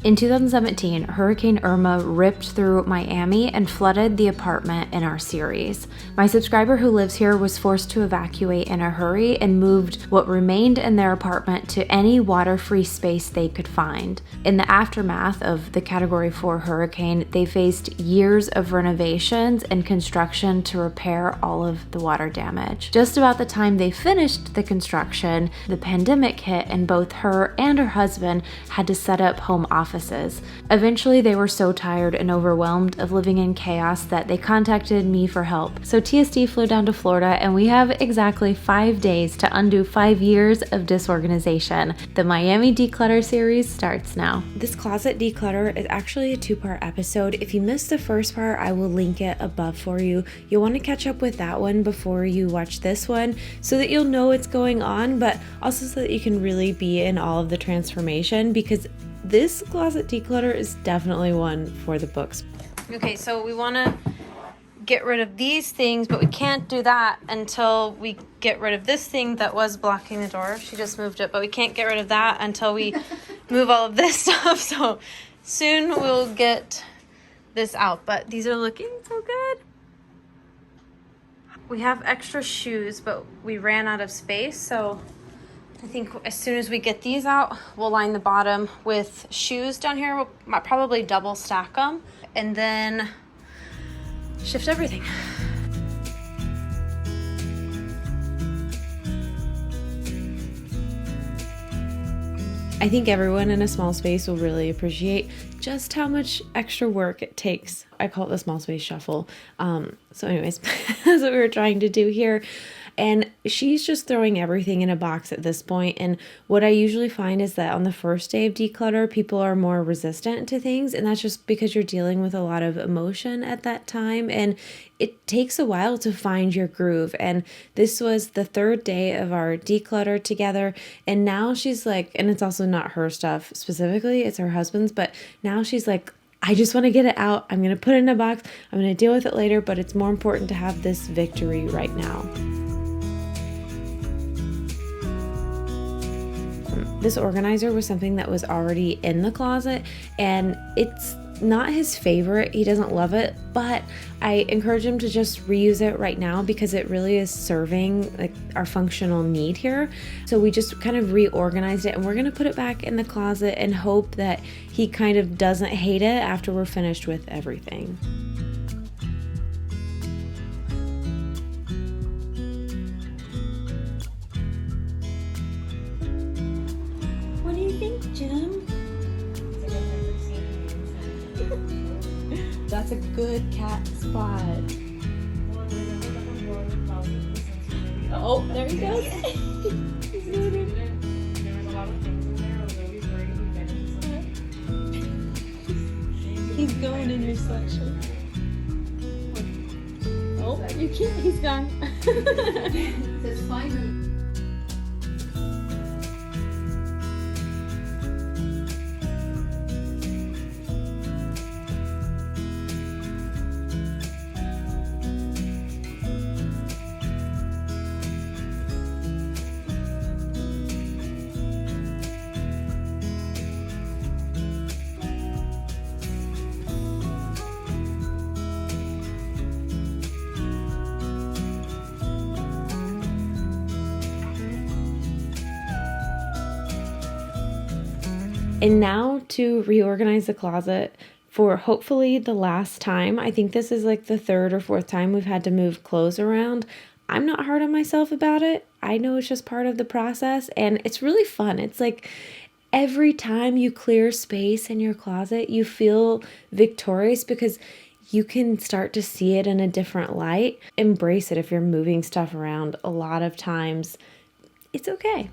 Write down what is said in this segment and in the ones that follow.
In 2017, Hurricane Irma ripped through Miami and flooded the apartment in our series. My subscriber who lives here was forced to evacuate in a hurry and moved what remained in their apartment to any water-free space they could find. In the aftermath of the Category 4 hurricane, they faced years of renovations and construction to repair all of the water damage. Just about the time they finished the construction, the pandemic hit and both her and her husband had to set up home offices. Eventually, they were so tired and overwhelmed of living in chaos that they contacted me for help. So TSD flew down to Florida, and we have exactly 5 days to undo 5 years of disorganization. The Miami Declutter series starts now. This closet declutter is actually a 2-part episode. If you missed the first part, I will link it above for you. You'll want to catch up with that one before you watch this one so that you'll know what's going on, but also so that you can really be in all of the transformation, because this closet declutter is definitely one for the books. Okay, so we want to get rid of these things, but we can't do that until we get rid of this thing that was blocking the door. She just moved it, but we can't get rid of that until we move all of this stuff. So soon we'll get this out, but these are looking so good. We have extra shoes, but we ran out of space, so I think as soon as we get these out, we'll line the bottom with shoes down here. We'll probably double stack them and then shift everything. I think everyone in a small space will really appreciate just how much extra work it takes. I call it the small space shuffle. So anyways, that's what we were trying to do here. And she's just throwing everything in a box at this point. And what I usually find is that on the first day of declutter, people are more resistant to things. And that's just because you're dealing with a lot of emotion at that time. And it takes a while to find your groove. And this was the 3rd day of our declutter together. And now she's like, and it's also not her stuff specifically, it's her husband's. But now she's like, I just want to get it out. I'm going to put it in a box. I'm going to deal with it later. But it's more important to have this victory right now. This organizer was something that was already in the closet, and it's not his favorite. He doesn't love it, but I encourage him to just reuse it right now because it really is serving like our functional need here. So we just kind of reorganized it, and we're going to put it back in the closet and hope that he kind of doesn't hate it after we're finished with everything. Jim? That's a good cat spot. Oh, there he goes. He's moving. He's going in your sweatshirt. Oh, you can't. He's gone. It's fine. And now to reorganize the closet for hopefully the last time. I think this is like the 3rd or 4th time we've had to move clothes around. I'm not hard on myself about it. I know it's just part of the process, and it's really fun. It's like every time you clear space in your closet, you feel victorious because you can start to see it in a different light. Embrace it if you're moving stuff around. A lot of times, it's okay.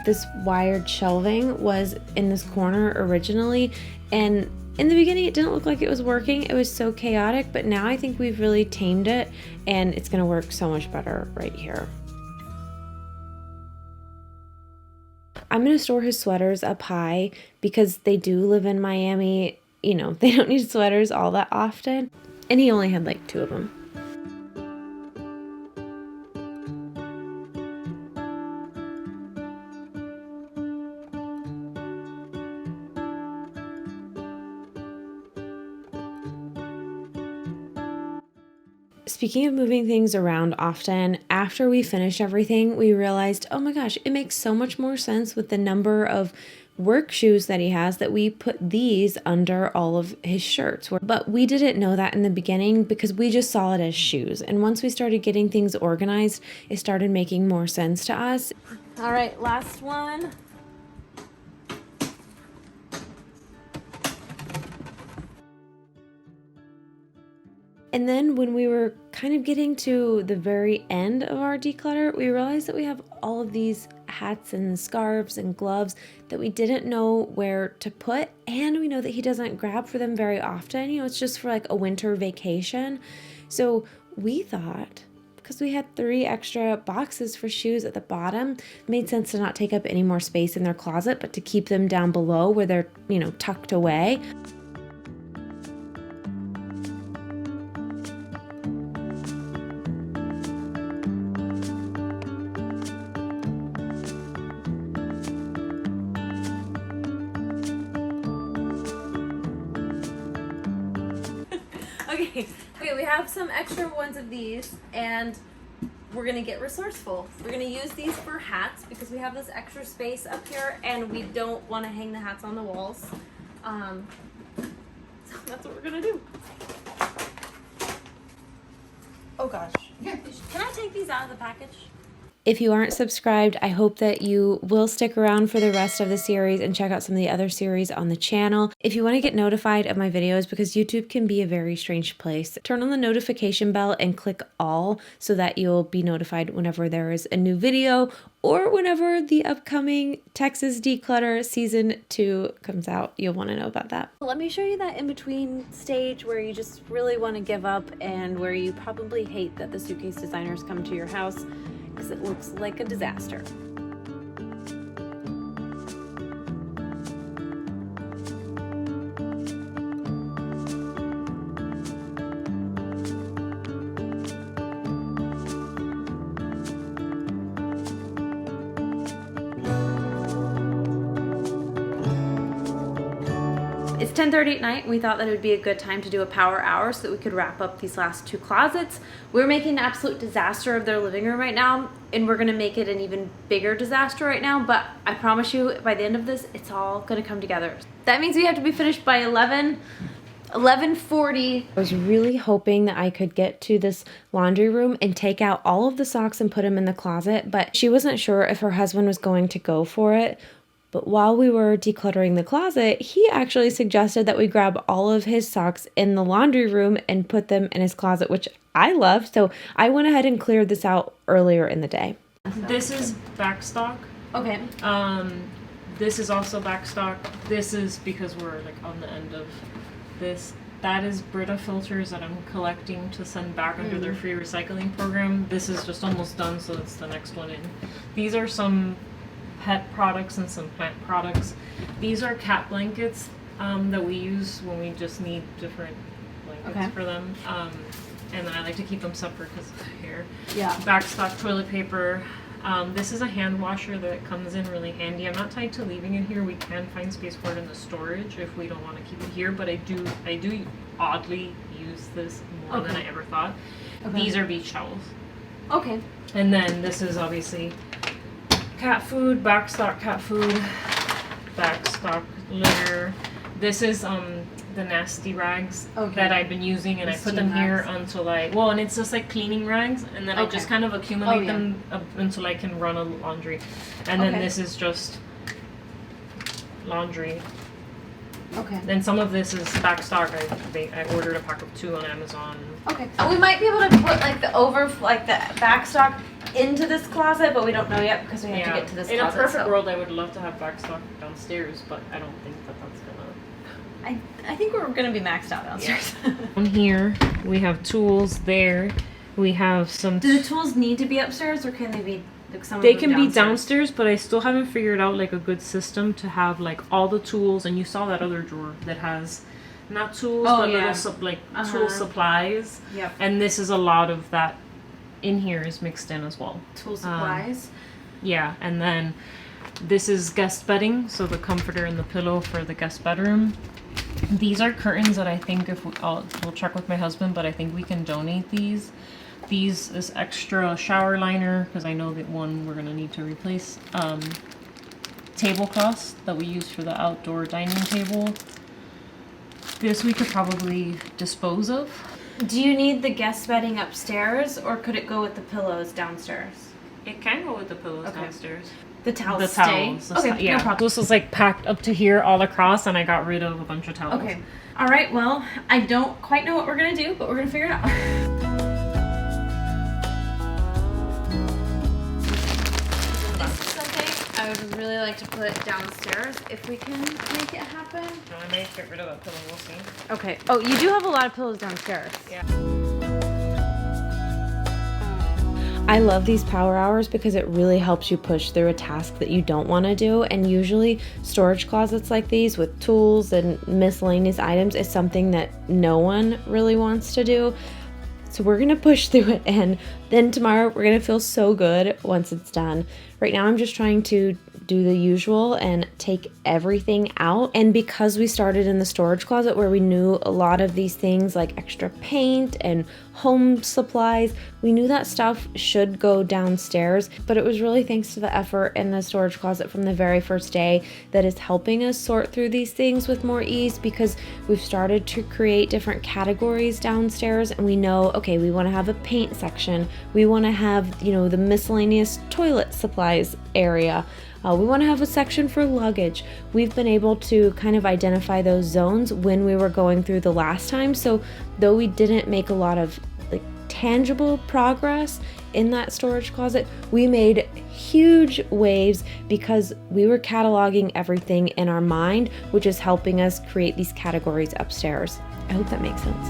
this wired shelving was in this corner originally, and in the beginning it didn't look like it was working. It was so chaotic, but now I think we've really tamed it and it's gonna work so much better right here. I'm gonna store his sweaters up high because they do live in Miami. You know, they don't need sweaters all that often, and he only had like 2 of them. Speaking of moving things around often, after we finished everything, we realized, oh my gosh, it makes so much more sense with the number of work shoes that he has that we put these under all of his shirts. But we didn't know that in the beginning because we just saw it as shoes. And once we started getting things organized, it started making more sense to us. All right, last one. And then when we were kind of getting to the very end of our declutter, we realized that we have all of these hats and scarves and gloves that we didn't know where to put. And we know that he doesn't grab for them very often. You know, it's just for like a winter vacation. So we thought, because we had 3 extra boxes for shoes at the bottom, it made sense to not take up any more space in their closet, but to keep them down below where they're, you know, tucked away. Okay, we have some extra ones of these, and we're gonna get resourceful. We're gonna use these for hats because we have this extra space up here and we don't want to hang the hats on the walls. So that's what we're gonna do. Oh gosh. Can I take these out of the package? If you aren't subscribed, I hope that you will stick around for the rest of the series and check out some of the other series on the channel. If you want to get notified of my videos, because YouTube can be a very strange place, turn on the notification bell and click all so that you'll be notified whenever there is a new video or whenever the upcoming Texas Declutter Season 2 comes out. You'll want to know about that. Let me show you that in-between stage where you just really want to give up and where you probably hate that the suitcase designers come to your house, because it looks like a disaster. It's 10:30 at night, and we thought that it would be a good time to do a power hour so that we could wrap up these last 2 closets. We're making an absolute disaster of their living room right now, and we're gonna make it an even bigger disaster right now, but I promise you, by the end of this, it's all gonna come together. That means we have to be finished by 11:40. I was really hoping that I could get to this laundry room and take out all of the socks and put them in the closet, but she wasn't sure if her husband was going to go for it. But while we were decluttering the closet, he actually suggested that we grab all of his socks in the laundry room and put them in his closet, which I love. So I went ahead and cleared this out earlier in the day. This is backstock. Okay. This is also backstock. This is because we're like on the end of this. That is Brita filters that I'm collecting to send back under their free recycling program. This is just almost done, so it's the next one in. These are some pet products and some plant products. These are cat blankets that we use when we just need different blankets for them. And then I like to keep them separate because of the hair. Yeah. Backstock toilet paper. This is a hand washer that comes in really handy. I'm not tied to leaving it here. We can find space for it in the storage if we don't want to keep it here, but I do oddly use this more than I ever thought. These are beach towels. Okay. And then this is obviously cat food, backstock cat food, backstock litter. This is the nasty rags that I've been using, and I put them here until and it's just like cleaning rags, and then I just kind of accumulate them until I can run a laundry. And then this is just laundry. Okay. Then some of this is backstock. I ordered a pack of 2 on Amazon. Okay. We might be able to put like the backstock into this closet, but we don't know yet because we have to get to this in closet. In a perfect world, I would love to have backstock downstairs, but I don't think that that's gonna... I think we're gonna be maxed out downstairs. Yeah. On here, we have tools there. We have some... Do the tools need to be upstairs, or can they be... Like some they can be downstairs, but I still haven't figured out like a good system to have like all the tools. And you saw that other drawer that has not tools, but little tool supplies. Yep. And this is a lot of that in here is mixed in as well. Tool supplies. Yeah, and then this is guest bedding, so the comforter and the pillow for the guest bedroom. These are curtains that I think if we'll check with my husband, but I think we can donate these. These is extra shower liner because I know that one we're gonna need to replace. Tablecloths that we use for the outdoor dining table. This we could probably dispose of. Do you need the guest bedding upstairs, or could it go with the pillows downstairs? It can go with the pillows downstairs. The towels The stay? towels. Okay, yeah. no problem. This was like packed up to here all across, and I got rid of a bunch of towels. Okay. All right, well, I don't quite know what we're gonna do, but we're gonna figure it out. I would really like to put downstairs if we can make it happen. I may get rid of that pillow, we'll see. Okay. Oh, you do have a lot of pillows downstairs. Yeah. I love these power hours because it really helps you push through a task that you don't want to do. And usually storage closets like these with tools and miscellaneous items is something that no one really wants to do. So we're going to push through it, and then tomorrow we're going to feel so good once it's done. Right now I'm just trying to do the usual and take everything out. And because we started in the storage closet where we knew a lot of these things like extra paint and home supplies, we knew that stuff should go downstairs, but it was really thanks to the effort in the storage closet from the very first day that is helping us sort through these things with more ease, because we've started to create different categories downstairs, and we know, okay, we want to have a paint section, we want to have, you know, the miscellaneous toilet supplies area. We want to have a section for luggage. We've been able to kind of identify those zones when we were going through the last time. So though we didn't make a lot of like tangible progress in that storage closet, we made huge waves because we were cataloging everything in our mind, which is helping us create these categories upstairs. I hope that makes sense.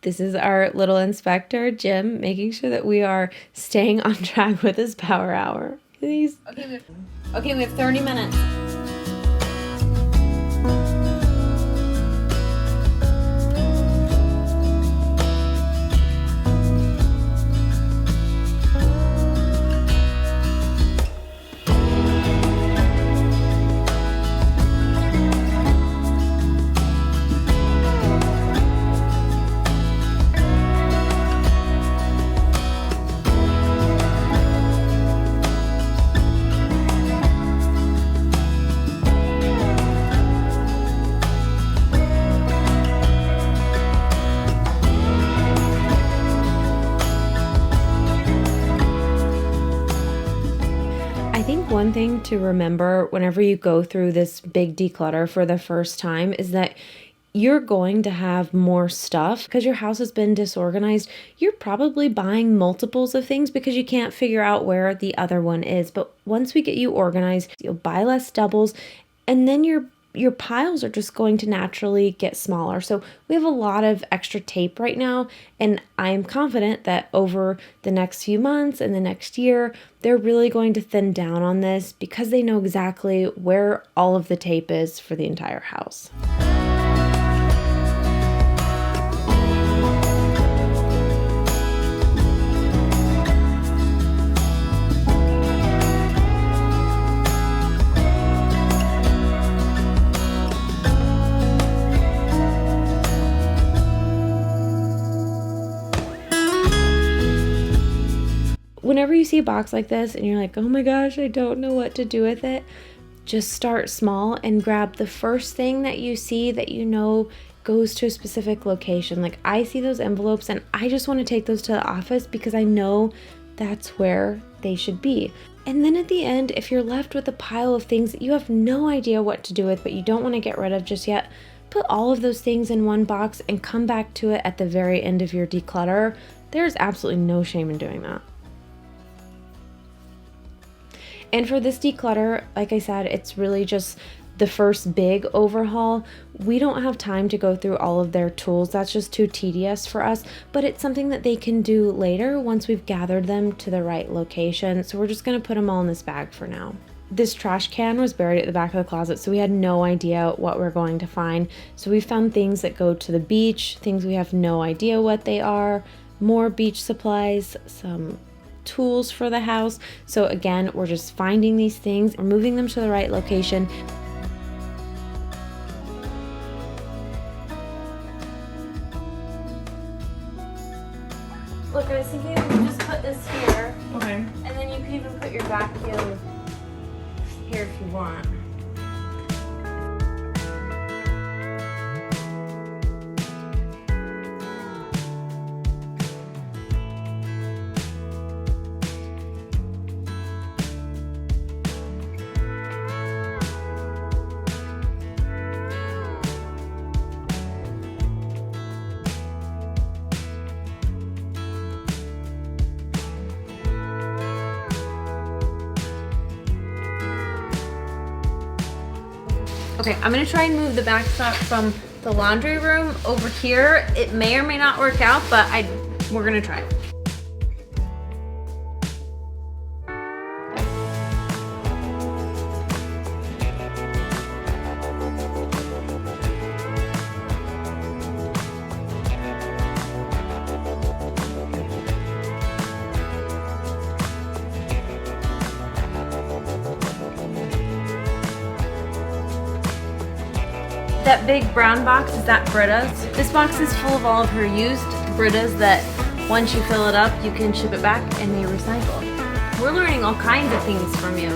This is our little inspector, Jim, making sure that we are staying on track with this power hour. Please. Okay, we have 30 minutes. One thing to remember whenever you go through this big declutter for the first time is that you're going to have more stuff because your house has been disorganized. You're probably buying multiples of things because you can't figure out where the other one is. But once we get you organized, you'll buy less doubles, and then your piles are just going to naturally get smaller. So we have a lot of extra tape right now, and I am confident that over the next few months and the next year, they're really going to thin down on this because they know exactly where all of the tape is for the entire house. Whenever you see a box like this and you're like, oh my gosh, I don't know what to do with it, just start small and grab the first thing that you see that you know goes to a specific location. Like I see those envelopes and I just want to take those to the office because I know that's where they should be. And then at the end, if you're left with a pile of things that you have no idea what to do with, but you don't want to get rid of just yet, put all of those things in one box and come back to it at the very end of your declutter. There's absolutely no shame in doing that. And for this declutter, like I said, it's really just the first big overhaul. We don't have time to go through all of their tools. That's just too tedious for us, but it's something that they can do later once we've gathered them to the right location. So we're just gonna put them all in this bag for now. This trash can was buried at the back of the closet, so we had no idea what we're going to find. So we found things that go to the beach, things we have no idea what they are, more beach supplies, some tools for the house. So again, we're just finding these things and moving them to the right location. Look, I was thinking we could just put this here. Okay. And then you can even put your vacuum here if you want. Okay, I'm gonna try and move the backstop from the laundry room over here. It may or may not work out, but we're gonna try. That big brown box, is that Britta's? This box is full of all of her used Britta's that once you fill it up, you can ship it back and they recycle. We're learning all kinds of things from you.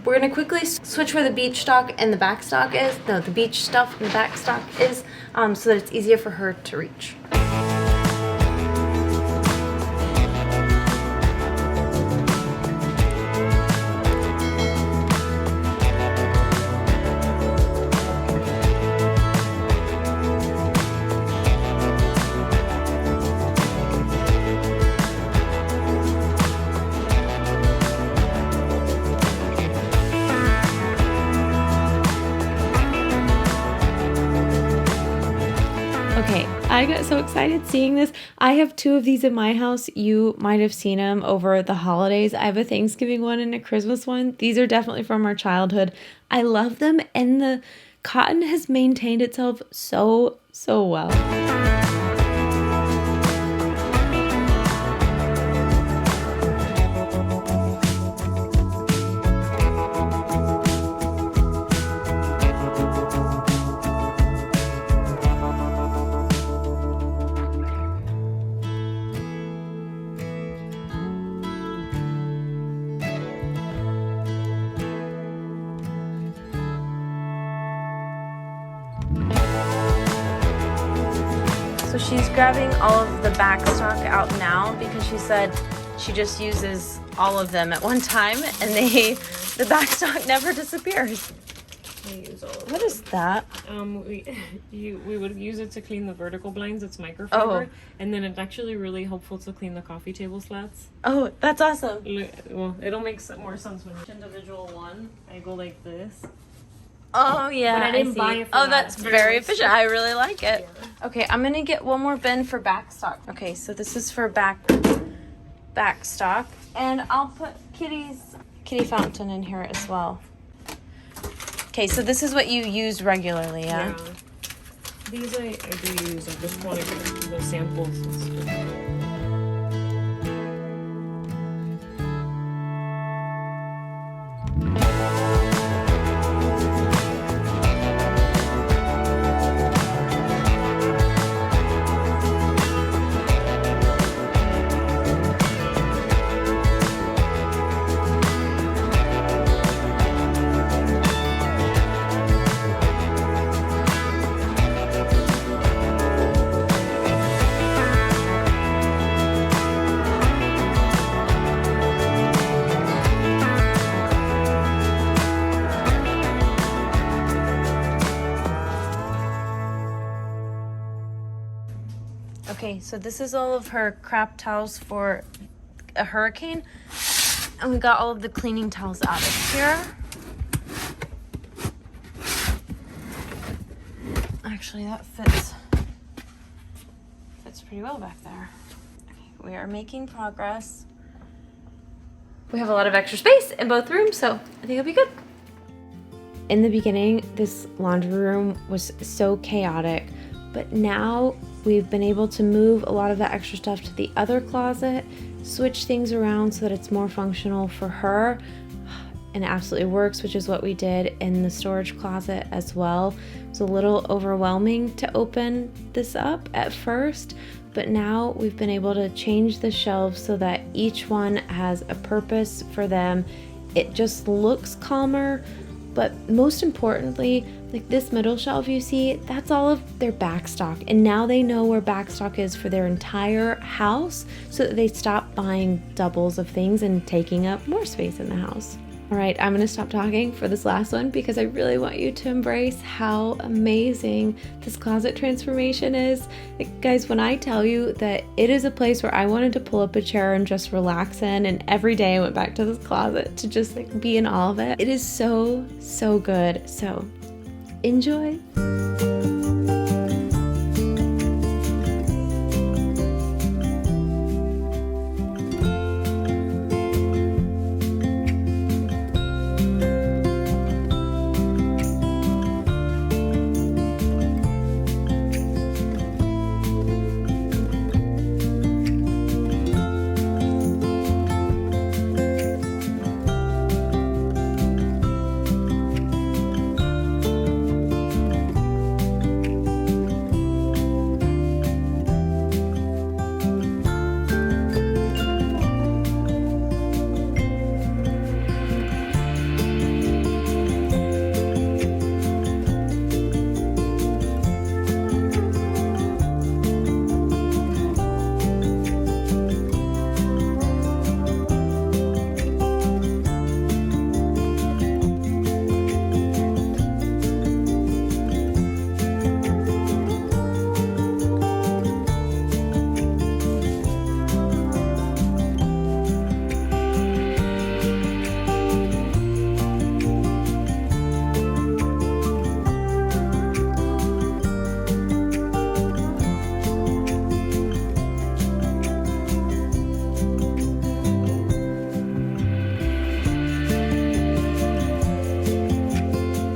We're gonna quickly switch where the beach stock and the back stock is. No, the beach stuff and the back stock is, so that it's easier for her to reach. Okay, I got so excited seeing this. I have 2 of these in my house. You might have seen them over the holidays. I have a Thanksgiving one and a Christmas one. These are definitely from our childhood. I love them, and the cotton has maintained itself so well. So she's grabbing all of the back stock out now because she said she just uses all of them at one time and the back stock never disappears. We use all of What them. is that? We would use it to clean the vertical blinds. It's microfiber, Oh. and then it's actually really helpful to clean the coffee table slats. Oh, that's awesome. Well, it'll make more sense when you individual one. I go like this. Oh yeah, But I didn't see. buy it for Oh, that. that's It's very very efficient. I really like it. Okay, I'm gonna get one more bin for back stock. Okay, so this is for back stock, and I'll put Kitty fountain in here as well. Okay, so this is what you use regularly, Yeah. These I do use. I just want to get the samples and stuff. Okay, so this is all of her crap towels for a hurricane. And we got all of the cleaning towels out of here. Actually, that fits pretty well back there. Okay, we are making progress. We have a lot of extra space in both rooms, so I think it'll be good. In the beginning, this laundry room was so chaotic, but now we've been able to move a lot of that extra stuff to the other closet, switch things around so that it's more functional for her, and it absolutely works, which is what we did in the storage closet as well. It was a little overwhelming to open this up at first, but now we've been able to change the shelves so that each one has a purpose for them. It just looks calmer, but most importantly, like this middle shelf you see, that's all of their backstock. And now they know where backstock is for their entire house so that they stop buying doubles of things and taking up more space in the house. All right, I'm gonna stop talking for this last one because I really want you to embrace how amazing this closet transformation is. Like, guys, when I tell you that it is a place where I wanted to pull up a chair and just relax in, and every day I went back to this closet to just like be in all of it. It is so, so good. So enjoy.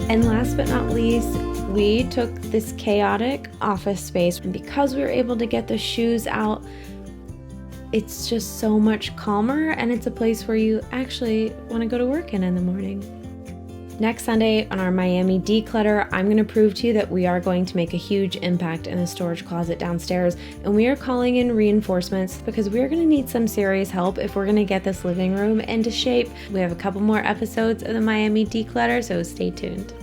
And last but not least, we took this chaotic office space, and because we were able to get the shoes out, it's just so much calmer, and it's a place where you actually want to go to work in the morning. Next Sunday on our Miami Declutter, I'm going to prove to you that we are going to make a huge impact in the storage closet downstairs, and we are calling in reinforcements because we are going to need some serious help if we're going to get this living room into shape. We have a couple more episodes of the Miami Declutter, so stay tuned.